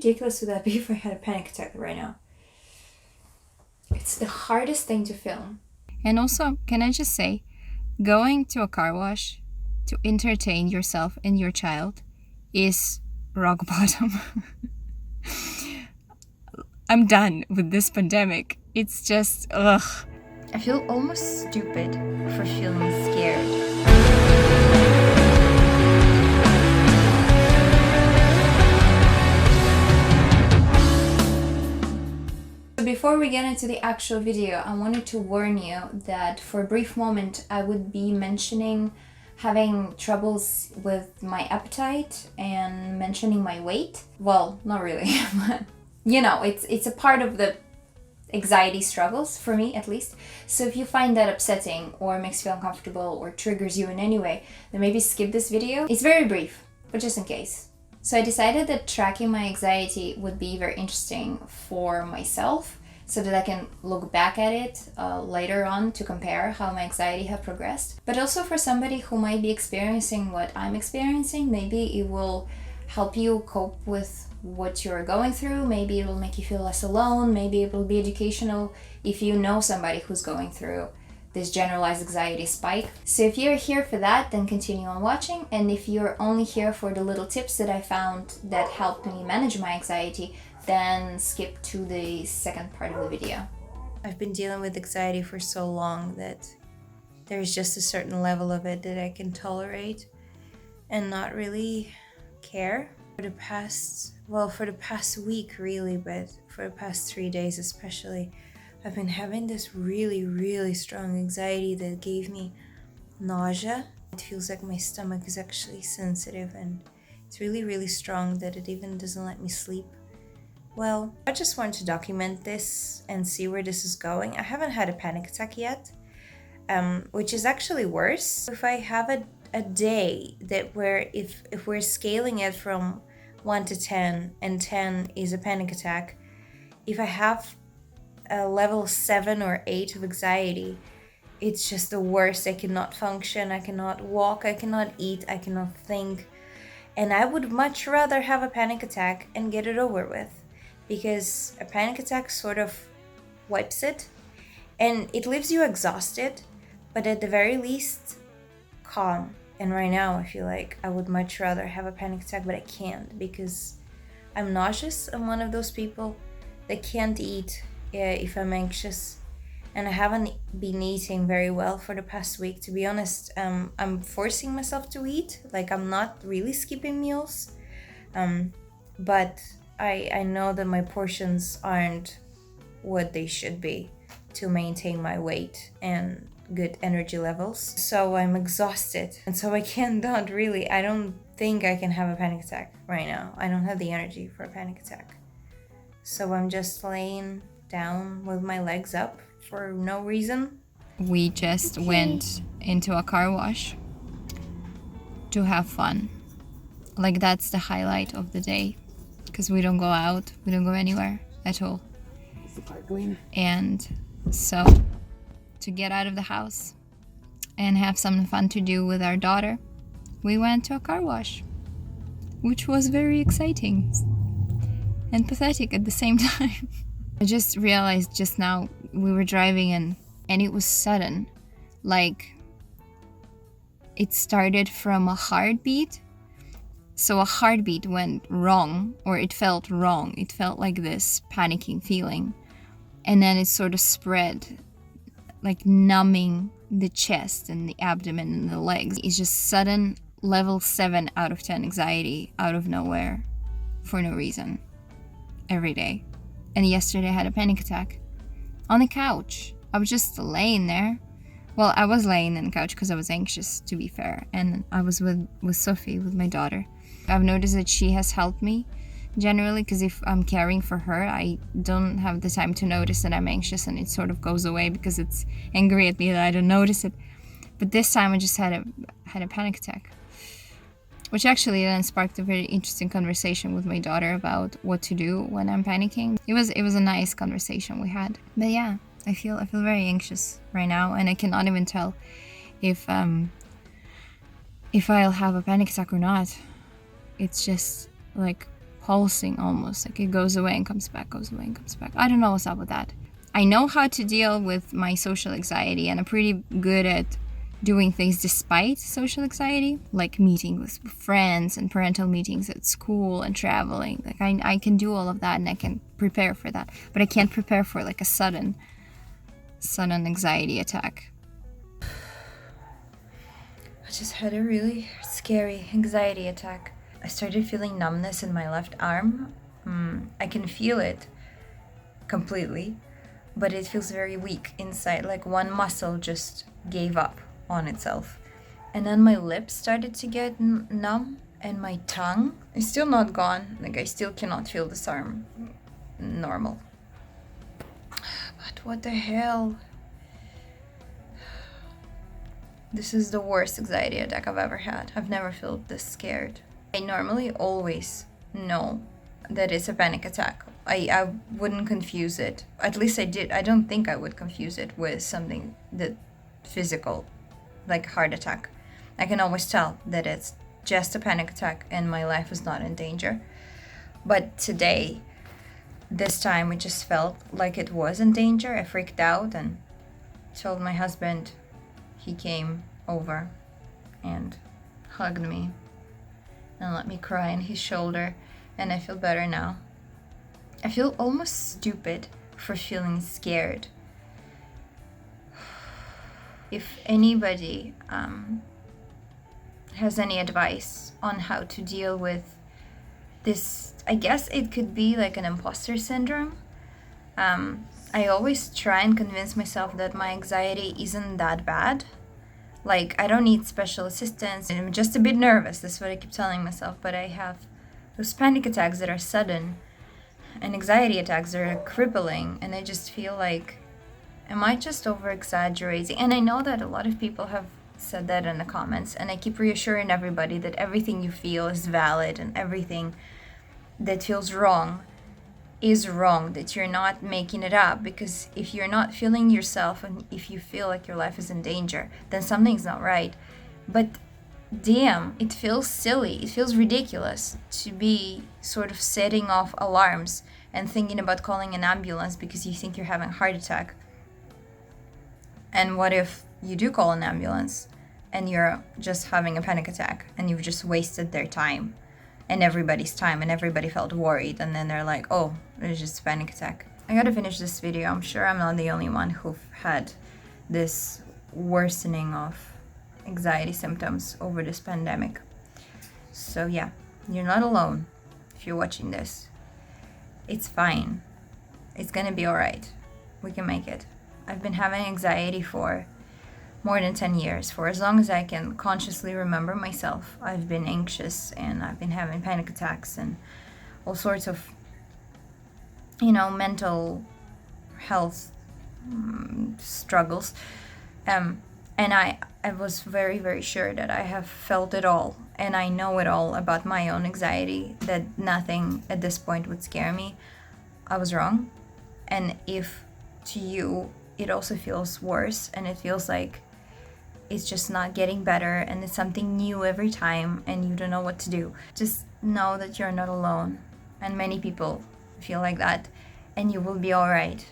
ridiculous would that be if I had a panic attack right now? It's the hardest thing to film. And also, can I just say, going to a car wash to entertain yourself and your child is rock bottom. I'm done with this pandemic. It's just, ugh. I feel almost stupid for feeling scared. Before we get into the actual video, I wanted to warn you that for a brief moment I would be mentioning having troubles with my appetite and mentioning my weight. Well, not really, but you know, it's a part of the anxiety struggles, for me at least. So if you find that upsetting or makes you feel uncomfortable or triggers you in any way, then maybe skip this video. It's very brief, but just in case. So I decided that tracking my anxiety would be very interesting for myself, so that I can look back at it later on to compare how my anxiety have progressed. But also for somebody who might be experiencing what I'm experiencing, maybe it will help you cope with what you're going through. Maybe it will make you feel less alone. Maybe it will be educational if you know somebody who's going through this generalized anxiety spike. So if you're here for that, then continue on watching. And if you're only here for the little tips that I found that helped me manage my anxiety, then skip to the second part of the video. I've been dealing with anxiety for so long that there's just a certain level of it that I can tolerate and not really care. For the past week really, but for the past 3 days especially, I've been having this really strong anxiety that gave me nausea. It feels like my stomach is actually sensitive, and it's really strong that it even doesn't let me sleep. Well, I just want to document this and see where this is going. I haven't had a panic attack yet, which is actually worse. If I have a day that where if we're scaling it from 1 to 10 and 10 is a panic attack, if I have a level 7 or 8 of anxiety, it's just the worst. I cannot function, I cannot walk, I cannot eat, I cannot think. And I would much rather have a panic attack and get it over with, because a panic attack sort of wipes it and it leaves you exhausted, but at the very least calm. And right now I feel like I would much rather have a panic attack, but I can't because I'm nauseous. I'm one of those people that can't eat if I'm anxious, and I haven't been eating very well for the past week, to be honest. I'm forcing myself to eat, like I'm not really skipping meals, but I know that my portions aren't what they should be to maintain my weight and good energy levels. So I'm exhausted, and so I don't think I can have a panic attack right now. I don't have the energy for a panic attack. So I'm just laying down with my legs up for no reason. We just went into a car wash to have fun. Like, that's the highlight of the day, because we don't go out, we don't go anywhere at all. Is the car clean? And so, to get out of the house and have some fun to do with our daughter, we went to a car wash, which was very exciting and pathetic at the same time. I just realized just now, we were driving and it was sudden. Like, it started from a heartbeat. So a heartbeat went wrong, or it felt wrong. It felt like this panicking feeling. And then it sort of spread, like numbing the chest and the abdomen and the legs. It's just sudden level 7 out of 10 anxiety out of nowhere for no reason every day. And yesterday I had a panic attack on the couch. I was just laying there. Well, I was laying on the couch because I was anxious, to be fair. And I was with Sophie, with my daughter. I've noticed that she has helped me generally, because if I'm caring for her, I don't have the time to notice that I'm anxious, and it sort of goes away because it's angry at me that I don't notice it. But this time I just had a panic attack, which actually then sparked a very interesting conversation with my daughter about what to do when I'm panicking. It was a nice conversation we had. But yeah, I feel very anxious right now, and I cannot even tell if I'll have a panic attack or not. It's just like pulsing almost, like it goes away and comes back, goes away and comes back. I don't know what's up with that. I know how to deal with my social anxiety, and I'm pretty good at doing things despite social anxiety, like meeting with friends and parental meetings at school and traveling. Like I can do all of that, and I can prepare for that, but I can't prepare for like a sudden anxiety attack. I just had a really scary anxiety attack. I started feeling numbness in my left arm. I can feel it completely, but it feels very weak inside, like one muscle just gave up on itself. And then my lips started to get numb, and my tongue is still not gone. Like I still cannot feel this arm normal. But what the hell? This is the worst anxiety attack I've ever had. I've never felt this scared. I normally always know that it's a panic attack. I wouldn't confuse it. At least I did. I don't think I would confuse it with something that physical, like a heart attack. I can always tell that it's just a panic attack and my life is not in danger. But today, this time, it just felt like it was in danger. I freaked out and told my husband. He came over and hugged me and let me cry on his shoulder, and I feel better now. I feel almost stupid for feeling scared. If anybody has any advice on how to deal with this, I guess it could be like an imposter syndrome. I always try and convince myself that my anxiety isn't that bad. Like, I don't need special assistance. I'm just a bit nervous. That's what I keep telling myself. But I have those panic attacks that are sudden and anxiety attacks that are crippling. And I just feel like, am I just over-exaggerating? And I know that a lot of people have said that in the comments. And I keep reassuring everybody that everything you feel is valid and everything that feels wrong is wrong, that you're not making it up, because if you're not feeling yourself and if you feel like your life is in danger, then something's not right. But damn, it feels silly, it feels ridiculous to be sort of setting off alarms and thinking about calling an ambulance because you think you're having a heart attack. And what if you do call an ambulance and you're just having a panic attack and you've just wasted their time and everybody's time, and everybody felt worried, and then they're like, oh, it was just a panic attack. I gotta finish this video. I'm sure I'm not the only one who've had this worsening of anxiety symptoms over this pandemic. So yeah, you're not alone if you're watching this. It's fine. It's gonna be alright. We can make it. I've been having anxiety for more than 10 years. For as long as I can consciously remember myself, I've been anxious and I've been having panic attacks and all sorts of, mental health struggles. And I was very, very sure that I have felt it all and I know it all about my own anxiety, that nothing at this point would scare me. I was wrong. And if to you it also feels worse and it feels like it's just not getting better and it's something new every time and you don't know what to do, just know that you're not alone. And many people feel like that, and you will be all right.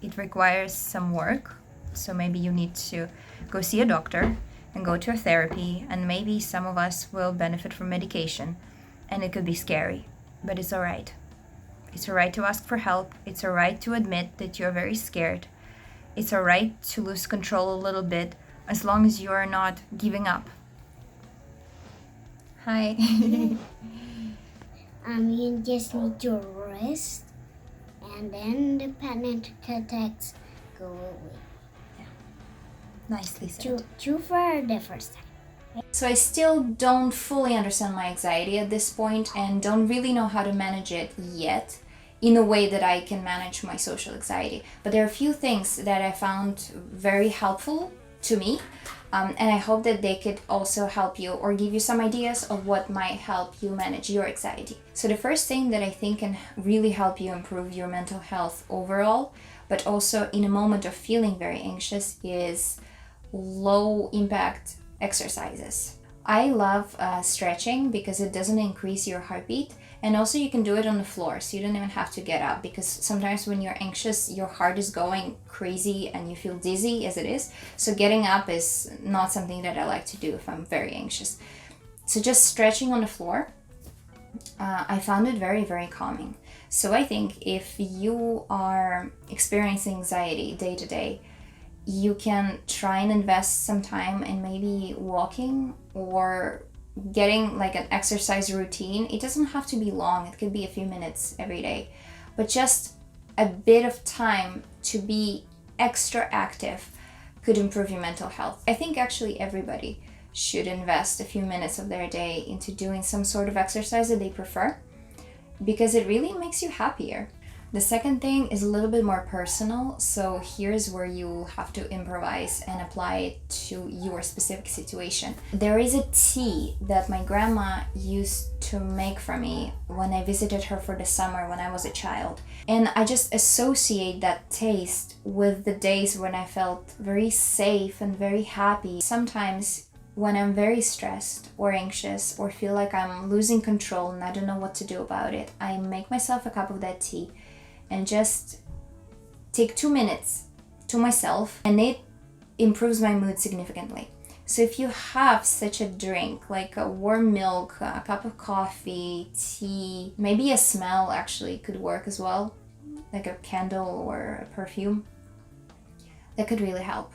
It requires some work, so maybe you need to go see a doctor and go to a therapy, and maybe some of us will benefit from medication, and it could be scary, but it's all right. It's all right to ask for help. It's all right to admit that you're very scared. It's all right to lose control a little bit, as long as you are not giving up. Hi. You just need to rest, and then the panic attacks go away. Yeah. Nicely said. True for the first time. So I still don't fully understand my anxiety at this point and don't really know how to manage it yet in a way that I can manage my social anxiety. But there are a few things that I found very helpful to me, and I hope that they could also help you or give you some ideas of what might help you manage your anxiety. So the first thing that I think can really help you improve your mental health overall, but also in a moment of feeling very anxious, is low impact exercises. I love stretching because it doesn't increase your heartbeat And also you can do it on the floor, so you don't even have to get up, because sometimes when you're anxious, your heart is going crazy and you feel dizzy as it is. So getting up is not something that I like to do if I'm very anxious. So just stretching on the floor, I found it very, very calming. So I think if you are experiencing anxiety day to day, you can try and invest some time in maybe walking or getting like an exercise routine. It doesn't have to be long, it could be a few minutes every day, but just a bit of time to be extra active could improve your mental health. I think actually everybody should invest a few minutes of their day into doing some sort of exercise that they prefer, because it really makes you happier. The second thing is a little bit more personal, so here's where you have to improvise and apply it to your specific situation. There is a tea that my grandma used to make for me when I visited her for the summer when I was a child. And I just associate that taste with the days when I felt very safe and very happy. Sometimes when I'm very stressed or anxious or feel like I'm losing control and I don't know what to do about it, I make myself a cup of that tea and just take 2 minutes to myself, and it improves my mood significantly. So if you have such a drink, like a warm milk, a cup of coffee, tea, maybe a smell actually could work as well, like a candle or a perfume, that could really help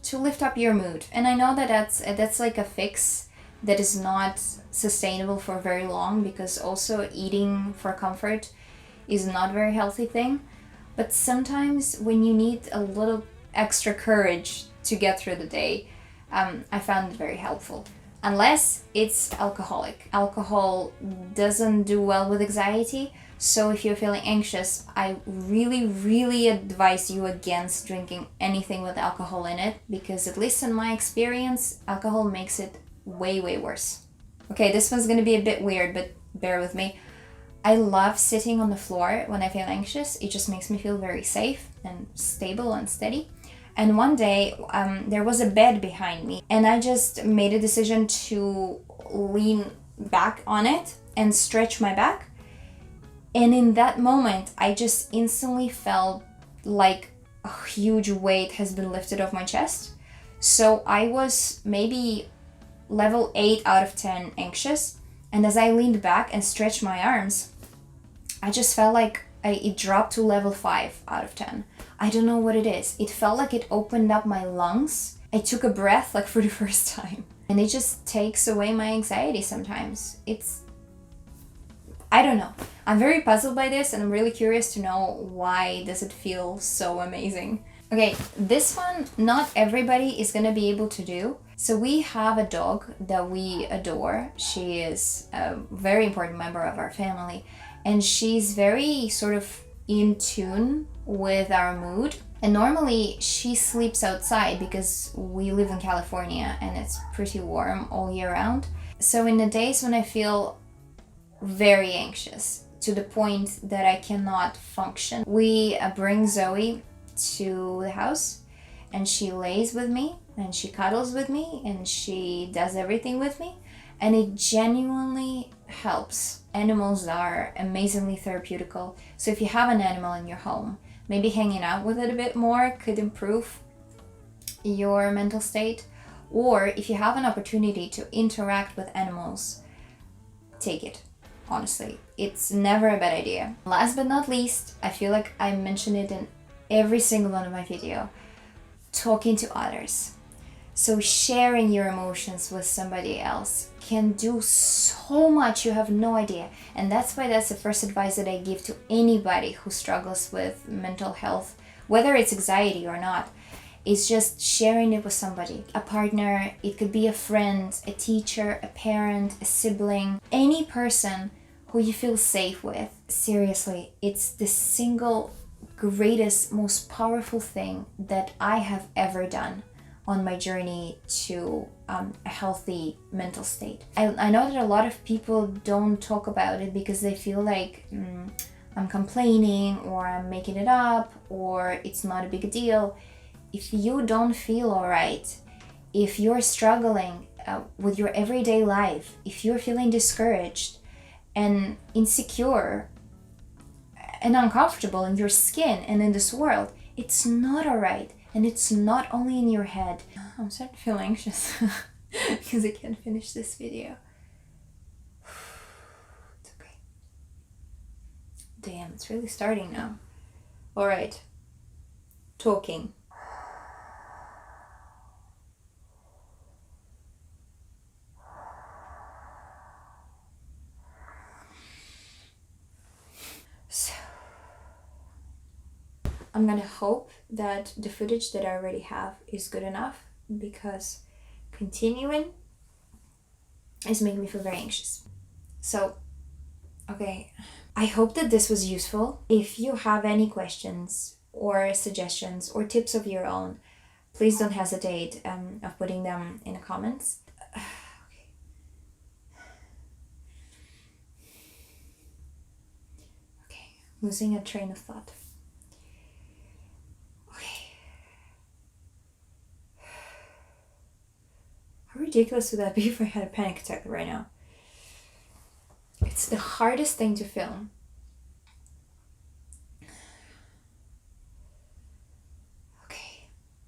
to lift up your mood. And I know that that's like a fix that is not sustainable for very long, because also eating for comfort is not a very healthy thing. But sometimes when you need a little extra courage to get through the day, I found it very helpful. Unless it's alcoholic. Alcohol doesn't do well with anxiety, so if you're feeling anxious, I really, really advise you against drinking anything with alcohol in it, because at least in my experience, alcohol makes it way, way worse. Okay, this one's gonna be a bit weird, but bear with me. I love sitting on the floor when I feel anxious. It just makes me feel very safe and stable and steady. And one day, there was a bed behind me, and I just made a decision to lean back on it and stretch my back. And in that moment, I just instantly felt like a huge weight has been lifted off my chest. So I was maybe level 8 out of 10 anxious. And as I leaned back and stretched my arms, I just felt like it dropped to level 5 out of 10. I don't know what it is. It felt like it opened up my lungs. I took a breath like for the first time. And it just takes away my anxiety sometimes. I don't know. I'm very puzzled by this, and I'm really curious to know why does it feel so amazing. Okay, this one, not everybody is gonna be able to do. So we have a dog that we adore. She is a very important member of our family, and she's very sort of in tune with our mood. And normally she sleeps outside because we live in California and it's pretty warm all year round. So in the days when I feel very anxious to the point that I cannot function, we bring Zoe to the house, and she lays with me and she cuddles with me and she does everything with me, and it genuinely helps. Animals are amazingly therapeutical, so if you have an animal in your home, maybe hanging out with it a bit more could improve your mental state. Or if you have an opportunity to interact with animals, take it. Honestly, it's never a bad idea. Last but not least, I feel like I mention it in every single one of my videos, talking to others. So sharing your emotions with somebody else can do so much, you have no idea. And that's why that's the first advice that I give to anybody who struggles with mental health, whether it's anxiety or not. It's just sharing it with somebody, a partner, it could be a friend, a teacher, a parent, a sibling, any person who you feel safe with. Seriously, it's the single greatest, most powerful thing that I have ever done on my journey to a healthy mental state. I know that a lot of people don't talk about it because they feel like I'm complaining or I'm making it up or it's not a big deal. If you don't feel alright, if you're struggling with your everyday life, if you're feeling discouraged, and insecure and uncomfortable in your skin and in this world, it's not alright. And it's not only in your head. I'm starting to feel anxious because I can't finish this video. It's okay. Damn, it's really starting now. Alright. Talking. So, I'm gonna hope that the footage that I already have is good enough, because continuing is making me feel very anxious. So, okay, I hope that this was useful. If you have any questions or suggestions or tips of your own, please don't hesitate of putting them in the comments. Okay, losing a train of thought. Okay. How ridiculous would that be if I had a panic attack right now? It's the hardest thing to film.